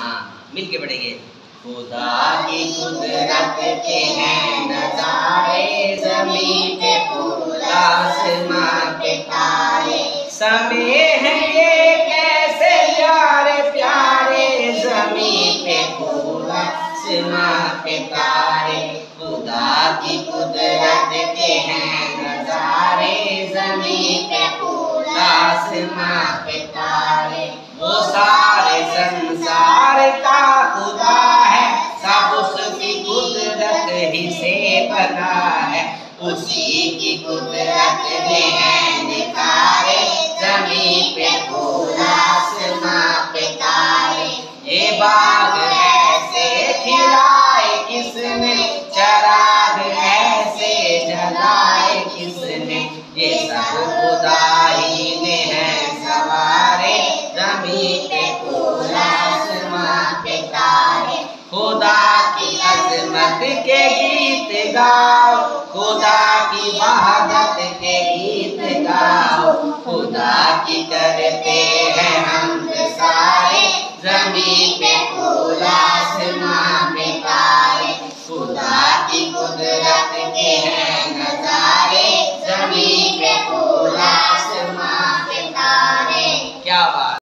हाँ मिलके पढ़ेंगे। खुदा की कुदरत के हैं नज़ारे, ज़मीं पे फूल आसमां के तारे। समय है ये कैसे प्यारे प्यारे, ज़मीं पे फूल आसमां के तारे। खुदा की कुदरत के हैं नज़ारे, ज़मीं पे फूल आसमां के तारे। वो सारे संसार का खुदा है, सब उसकी कुदरत ही से बना है। उसी की कुदरत में है निखारे, ज़मीं पे फूल आसमां पे तारे। ये बाग ऐसे खिलाए किसने, चराग ऐसे जलाए किसने। ये सब खुदा ही ने है सवारे, ज़मीं पे फूल आसमां पे तारे। खुदा की अज़मत के गीत गाओ, खुदा की वहादत के गीत गाओ। खुदा की करते हैं हम सारे, ज़मीं पे फूल आसमां